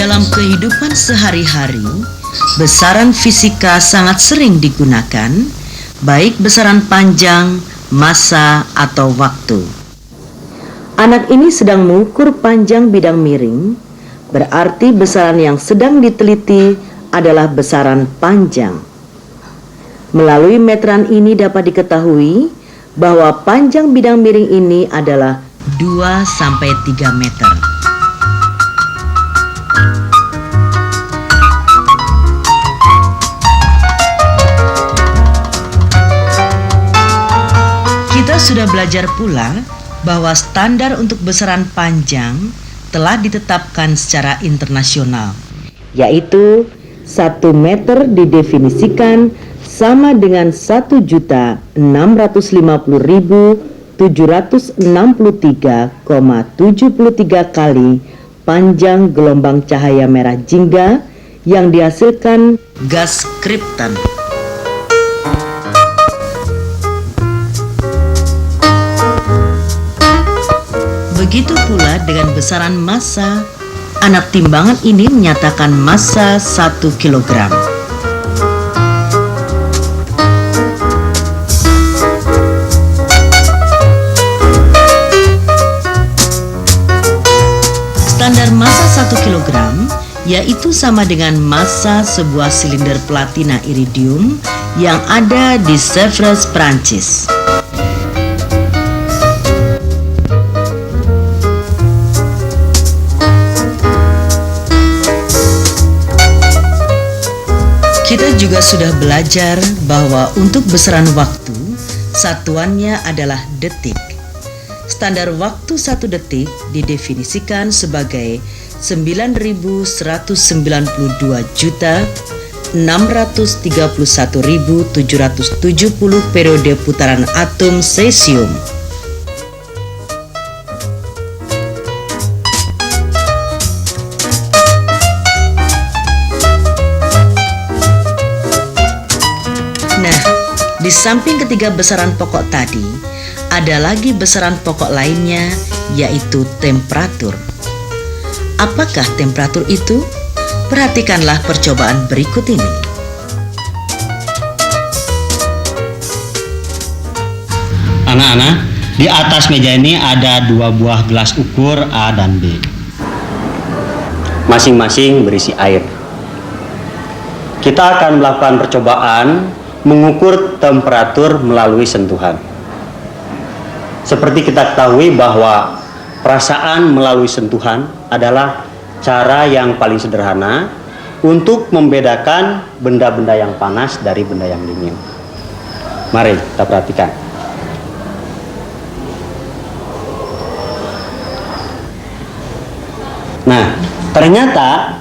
Dalam kehidupan sehari-hari, besaran fisika sangat sering digunakan, baik besaran panjang, massa, atau waktu. Anak ini sedang mengukur panjang bidang miring, berarti besaran yang sedang diteliti adalah besaran panjang. Melalui meteran ini dapat diketahui bahwa panjang bidang miring ini adalah 2-3 meter. Kita sudah belajar pula bahwa standar untuk besaran panjang telah ditetapkan secara internasional, yaitu 1 meter didefinisikan sama dengan 1.650.763,73 kali panjang gelombang cahaya merah jingga yang dihasilkan gas kripton. Begitu pula dengan besaran massa. Anak timbangan ini menyatakan massa 1 kilogram. Standar massa 1 kilogram yaitu sama dengan massa sebuah silinder platina iridium yang ada di Sèvres, Prancis. Kita juga sudah belajar bahwa untuk besaran waktu, satuannya adalah detik. Standar waktu 1 detik didefinisikan sebagai 9.191.631.770 periode putaran atom cesium. Di samping ketiga besaran pokok tadi, ada lagi besaran pokok lainnya, yaitu temperatur. Apakah temperatur itu? Perhatikanlah percobaan berikut ini. Anak-anak, di atas meja ini ada 2 buah gelas ukur A dan B. Masing-masing berisi air. Kita akan melakukan percobaan mengukur temperatur melalui sentuhan. Seperti kita ketahui bahwa perasaan melalui sentuhan adalah cara yang paling sederhana untuk membedakan benda-benda yang panas dari benda yang dingin. Mari kita perhatikan. Nah, ternyata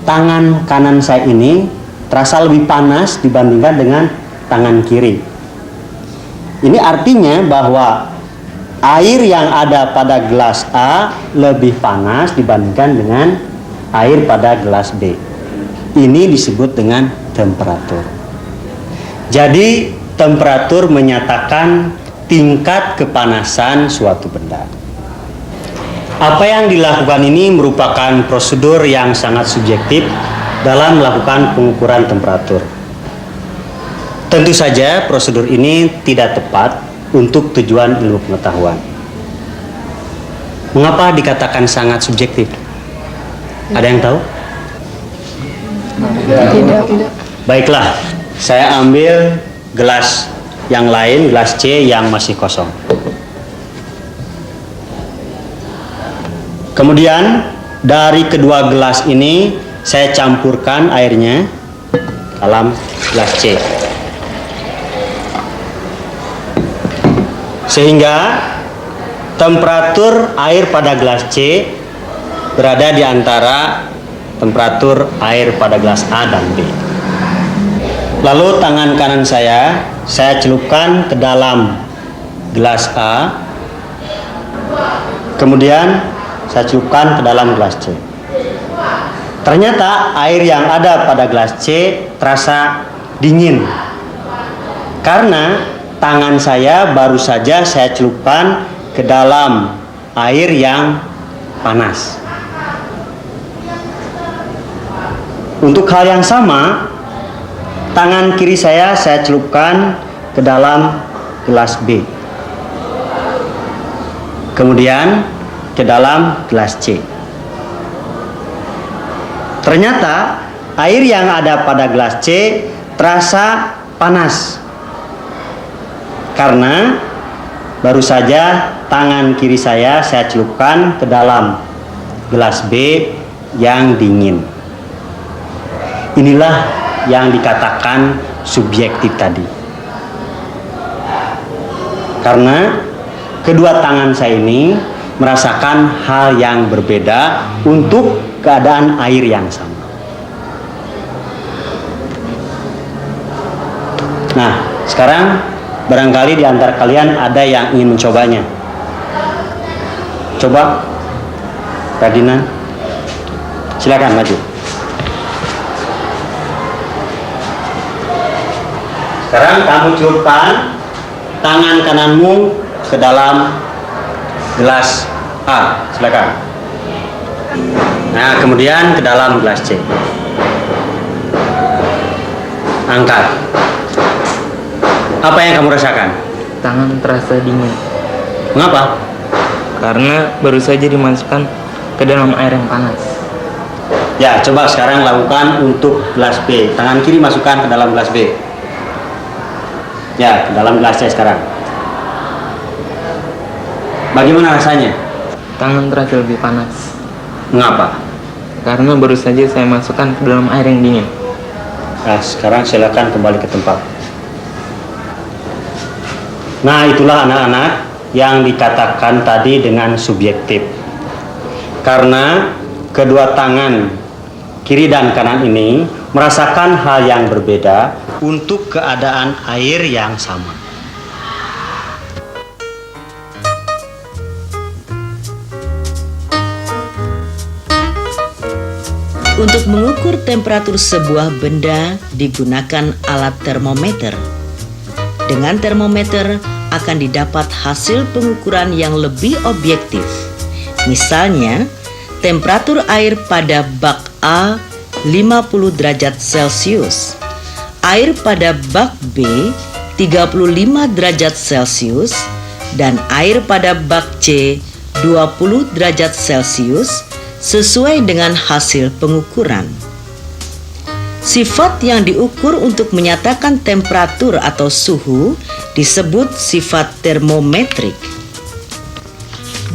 tangan kanan saya ini terasa lebih panas dibandingkan dengan tangan kiri. Ini artinya bahwa air yang ada pada gelas A lebih panas dibandingkan dengan air pada gelas B. Ini disebut dengan temperatur. Jadi, temperatur menyatakan tingkat kepanasan suatu benda. Apa yang dilakukan ini merupakan prosedur yang sangat subjektif dalam melakukan pengukuran temperatur. Tentu saja prosedur ini tidak tepat untuk tujuan ilmu pengetahuan. Mengapa dikatakan sangat subjektif? Ada yang tahu? Tidak. Baiklah, saya ambil gelas yang lain, gelas C yang masih kosong. Kemudian dari kedua gelas ini saya campurkan airnya dalam gelas C, sehingga temperatur air pada gelas C berada di antara temperatur air pada gelas A dan B. Lalu tangan kanan saya celupkan ke dalam gelas A, kemudian saya celupkan ke dalam gelas C. Ternyata air yang ada pada gelas C terasa dingin karena tangan saya baru saja saya celupkan ke dalam air yang panas. Untuk hal yang sama, tangan kiri saya celupkan ke dalam gelas B. Kemudian ke dalam gelas C. Ternyata air yang ada pada gelas C terasa panas. Karena baru saja tangan kiri saya celupkan ke dalam gelas B yang dingin. Inilah yang dikatakan subjektif tadi. Karena kedua tangan saya ini merasakan hal yang berbeda untuk keadaan air yang sama. Nah, sekarang barangkali di antara kalian ada yang ingin mencobanya. Coba, Radina, silakan maju. Sekarang kamu celupkan tangan kananmu ke dalam gelas A, silakan. Nah, kemudian ke dalam gelas C. Angkat. Apa yang kamu rasakan? Tangan terasa dingin. Mengapa? Karena baru saja dimasukkan ke dalam air yang panas. Ya, coba sekarang lakukan untuk gelas B. Tangan kiri masukkan ke dalam gelas B. Ya, ke dalam gelas C sekarang. Bagaimana rasanya? Tangan terasa lebih panas. Mengapa? Karena baru saja saya masukkan ke dalam air yang dingin. Nah, sekarang silakan kembali ke tempat. Nah, itulah anak-anak yang dikatakan tadi dengan subjektif. Karena kedua tangan kiri dan kanan ini merasakan hal yang berbeda untuk keadaan air yang sama. Untuk mengukur temperatur sebuah benda digunakan alat termometer. Dengan termometer akan didapat hasil pengukuran yang lebih objektif. Misalnya, temperatur air pada bak A 50 derajat Celcius, air pada bak B 35 derajat Celcius, dan air pada bak C 20 derajat Celcius sesuai dengan hasil pengukuran. Sifat yang diukur untuk menyatakan temperatur atau suhu disebut sifat termometrik.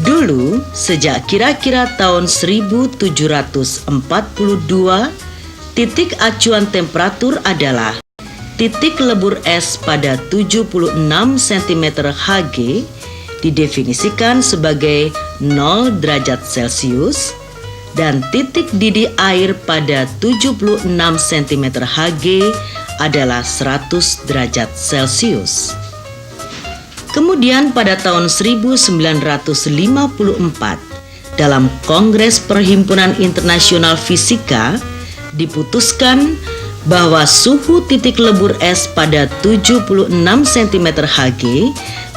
Dulu, sejak kira-kira tahun 1742, titik acuan temperatur adalah titik lebur es pada 76 cm Hg didefinisikan sebagai 0 derajat Celcius dan titik didih air pada 76 cm Hg adalah 100 derajat Celcius. Kemudian pada tahun 1954, dalam Kongres Perhimpunan Internasional Fisika diputuskan bahwa suhu titik lebur es pada 76 cm Hg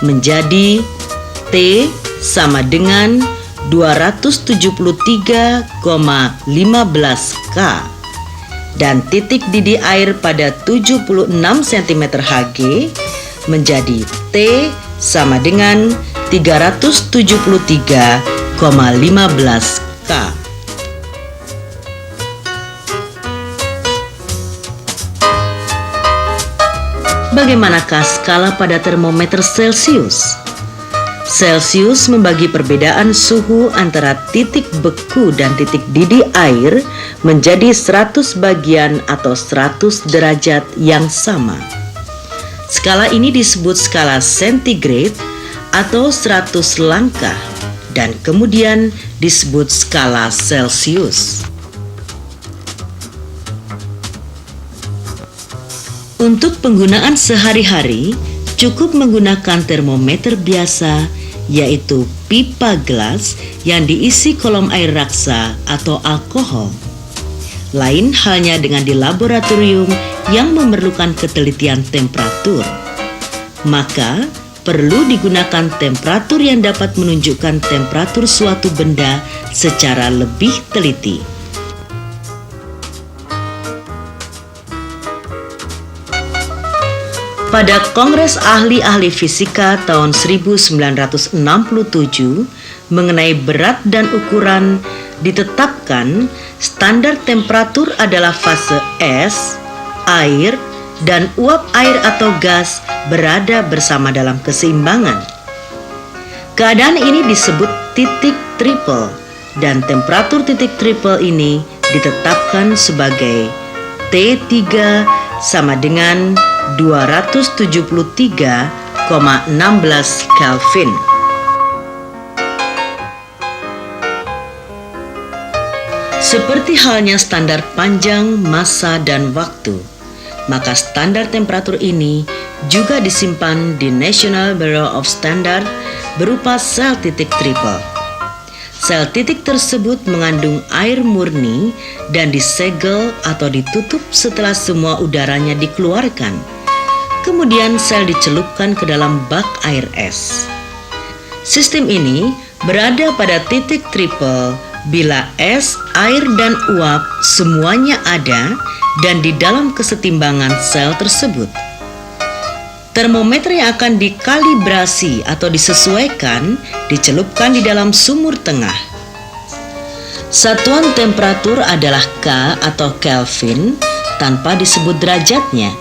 menjadi T sama dengan 273,15 K dan titik didih air pada 76 cm Hg menjadi T sama dengan 373,15 K. Bagaimanakah skala pada termometer Celcius? Celcius membagi perbedaan suhu antara titik beku dan titik didih air menjadi 100 bagian atau 100 derajat yang sama. Skala ini disebut skala sentigrade atau 100 langkah dan kemudian disebut skala Celcius. Untuk penggunaan sehari-hari, cukup menggunakan termometer biasa, yaitu pipa gelas yang diisi kolom air raksa atau alkohol. Lain halnya dengan di laboratorium yang memerlukan ketelitian temperatur. Maka, perlu digunakan temperatur yang dapat menunjukkan temperatur suatu benda secara lebih teliti. Pada Kongres Ahli-Ahli Fisika tahun 1967 mengenai berat dan ukuran ditetapkan standar temperatur adalah fase es, air, dan uap air atau gas berada bersama dalam keseimbangan. Keadaan ini disebut titik triple dan temperatur titik triple ini ditetapkan sebagai T3 sama dengan 273,16 Kelvin. Seperti halnya standar panjang, massa, dan waktu, maka standar temperatur ini juga disimpan di National Bureau of Standard berupa sel titik triple. Sel titik tersebut mengandung air murni dan disegel atau ditutup setelah semua udaranya dikeluarkan. Kemudian sel dicelupkan ke dalam bak air es. Sistem ini berada pada titik triple bila es, air, dan uap semuanya ada dan di dalam kesetimbangan sel tersebut. Termometer yang akan dikalibrasi atau disesuaikan dicelupkan di dalam sumur tengah. Satuan temperatur adalah K atau Kelvin tanpa disebut derajatnya.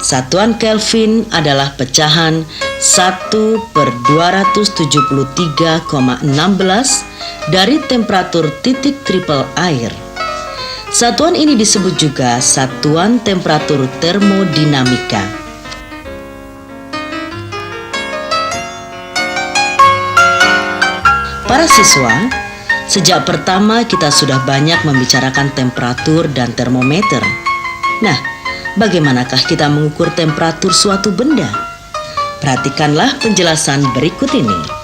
Satuan Kelvin adalah pecahan 1/273,16 dari temperatur titik triple air. Satuan ini disebut juga satuan temperatur termodinamika. Para siswa, sejak pertama kita sudah banyak membicarakan temperatur dan termometer. Nah, bagaimanakah kita mengukur temperatur suatu benda? Perhatikanlah penjelasan berikut ini.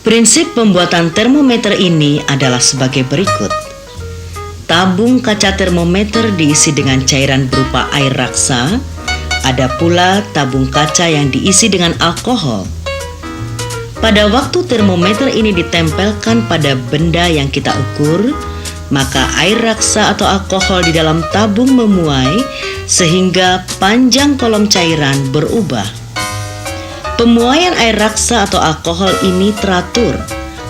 Prinsip pembuatan termometer ini adalah sebagai berikut. Tabung kaca termometer diisi dengan cairan berupa air raksa. Ada pula tabung kaca yang diisi dengan alkohol. Pada waktu termometer ini ditempelkan pada benda yang kita ukur, maka air raksa atau alkohol di dalam tabung memuai sehingga panjang kolom cairan berubah. Pemuaian air raksa atau alkohol ini teratur,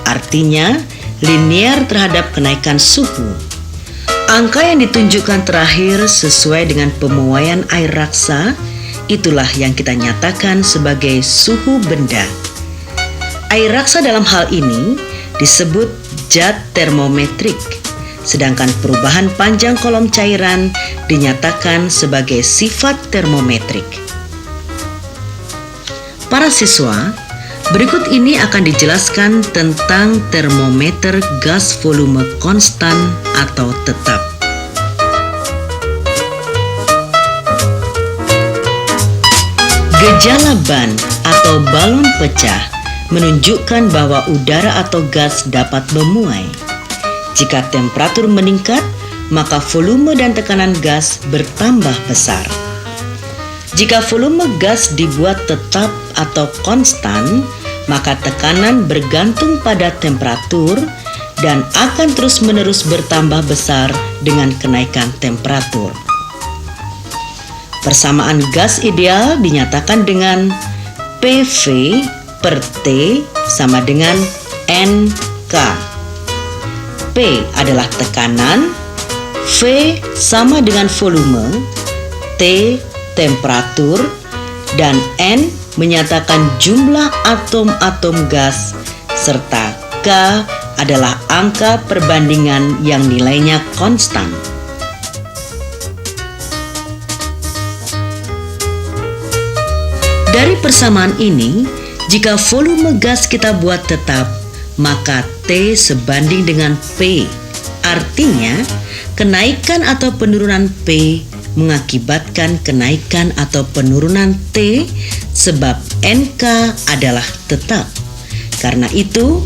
artinya linear terhadap kenaikan suhu. Angka yang ditunjukkan terakhir sesuai dengan pemuaian air raksa, itulah yang kita nyatakan sebagai suhu benda. Air raksa dalam hal ini disebut zat termometrik, sedangkan perubahan panjang kolom cairan dinyatakan sebagai sifat termometrik. Para siswa, berikut ini akan dijelaskan tentang termometer gas volume konstan atau tetap. Gejala ban atau balon pecah menunjukkan bahwa udara atau gas dapat memuai. Jika temperatur meningkat, maka volume dan tekanan gas bertambah besar. Jika volume gas dibuat tetap atau konstan, maka tekanan bergantung pada temperatur dan akan terus-menerus bertambah besar dengan kenaikan temperatur. Persamaan gas ideal dinyatakan dengan PV per T sama dengan NK. P adalah tekanan, V sama dengan volume, T temperatur, dan N menyatakan jumlah atom-atom gas, serta K adalah angka perbandingan yang nilainya konstan. Dari persamaan ini, jika volume gas kita buat tetap, maka T sebanding dengan P. Artinya, kenaikan atau penurunan P mengakibatkan kenaikan atau penurunan T sebab NK adalah tetap. Karena itu,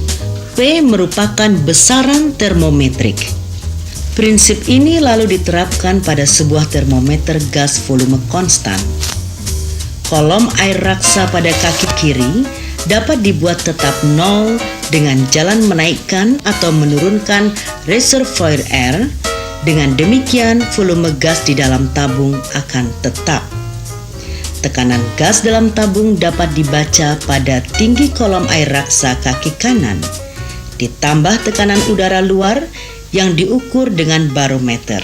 P merupakan besaran termometrik. Prinsip ini lalu diterapkan pada sebuah termometer gas volume konstan. Kolom air raksa pada kaki kiri dapat dibuat tetap nol dengan jalan menaikkan atau menurunkan reservoir air. Dengan demikian, volume gas di dalam tabung akan tetap. Tekanan gas dalam tabung dapat dibaca pada tinggi kolom air raksa kaki kanan, ditambah tekanan udara luar yang diukur dengan barometer.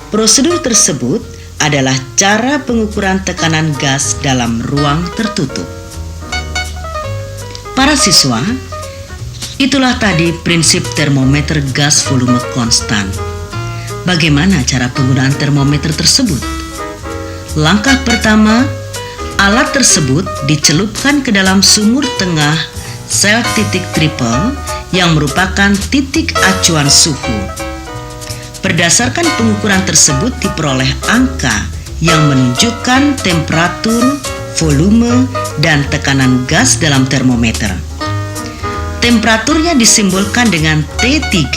Prosedur tersebut adalah cara pengukuran tekanan gas dalam ruang tertutup. Para siswa, itulah tadi prinsip termometer gas volume konstan. Bagaimana cara penggunaan termometer tersebut? Langkah pertama, alat tersebut dicelupkan ke dalam sumur tengah sel titik triple yang merupakan titik acuan suhu. Berdasarkan pengukuran tersebut diperoleh angka yang menunjukkan temperatur, volume, dan tekanan gas dalam termometer. Temperaturnya disimbolkan dengan T3,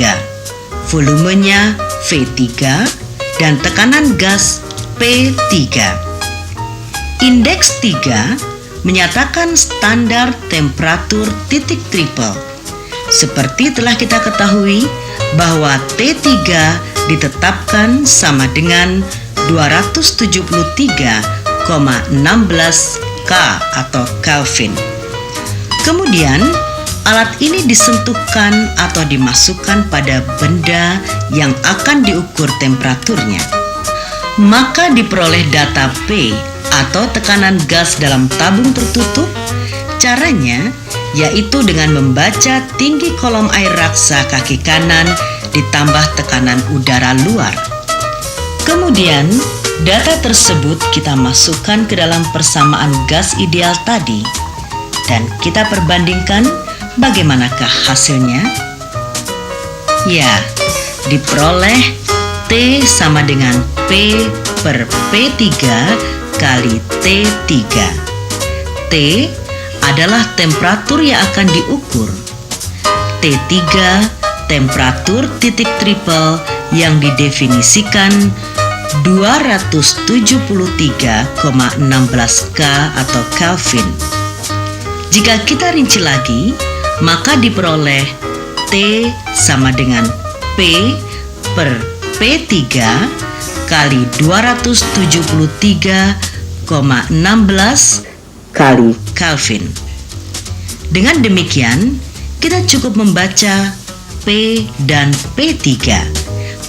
volumenya V3, dan tekanan gas P3. Indeks 3 menyatakan standar temperatur titik triple. Seperti telah kita ketahui bahwa T3 ditetapkan sama dengan 273,16 K atau Kelvin. Kemudian, alat ini disentuhkan atau dimasukkan pada benda yang akan diukur temperaturnya. Maka diperoleh data P atau tekanan gas dalam tabung tertutup. Caranya yaitu dengan membaca tinggi kolom air raksa kaki kanan ditambah tekanan udara luar. Kemudian, data tersebut kita masukkan ke dalam persamaan gas ideal tadi dan kita perbandingkan bagaimanakah hasilnya? Ya, diperoleh T sama dengan P per P3 kali T3. T adalah temperatur yang akan diukur. T3 temperatur titik triple yang didefinisikan 273,16 K atau Kelvin. Jika kita rinci lagi, maka diperoleh T sama dengan P per P3 kali 273,16 kali Kelvin. Dengan demikian, kita cukup membaca P dan P3,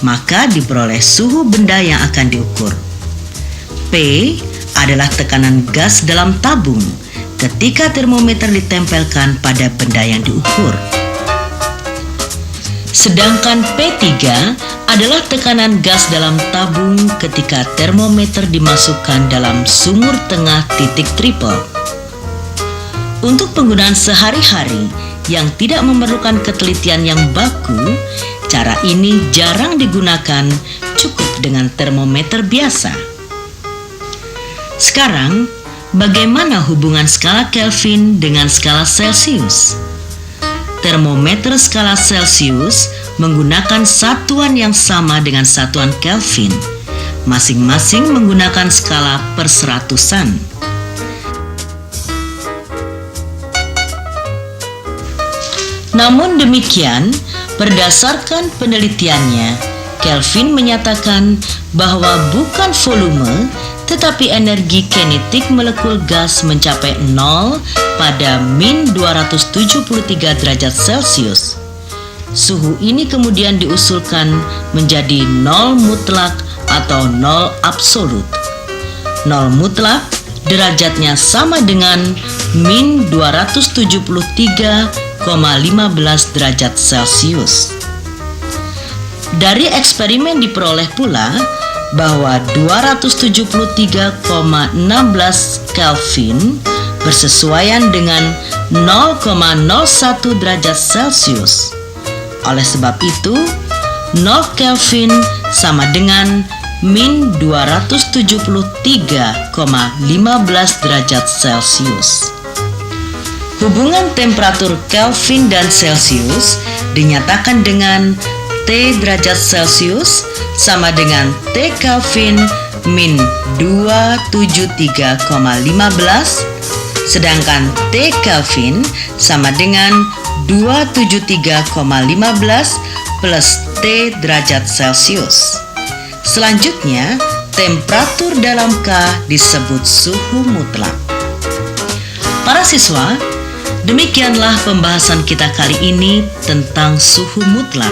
maka diperoleh suhu benda yang akan diukur. P adalah tekanan gas dalam tabung ketika termometer ditempelkan pada benda yang diukur. Sedangkan P3 adalah tekanan gas dalam tabung ketika termometer dimasukkan dalam sumur tengah titik triple. Untuk penggunaan sehari-hari yang tidak memerlukan ketelitian yang baku, cara ini jarang digunakan, cukup dengan termometer biasa. Sekarang, bagaimana hubungan skala Kelvin dengan skala Celsius? Termometer skala Celsius menggunakan satuan yang sama dengan satuan Kelvin, masing-masing menggunakan skala perseratusan. Namun demikian, berdasarkan penelitiannya, Kelvin menyatakan bahwa bukan volume, tetapi energi kinetik molekul gas mencapai 0 pada min 273 derajat Celcius. Suhu ini kemudian diusulkan menjadi 0 mutlak atau 0 absolut. 0 mutlak derajatnya sama dengan min 273,15 derajat Celcius. Dari eksperimen diperoleh pula bahwa 273,16 Kelvin bersesuaian dengan 0,01 derajat Celcius. Oleh sebab itu, 0 Kelvin sama dengan min 273,15 derajat Celcius. Hubungan temperatur Kelvin dan Celcius dinyatakan dengan T derajat Celcius sama dengan T Kelvin min 273,15, sedangkan T Kelvin sama dengan 273,15 plus T derajat Celcius. Selanjutnya, temperatur dalam K disebut suhu mutlak. Para siswa, demikianlah pembahasan kita kali ini tentang suhu mutlak.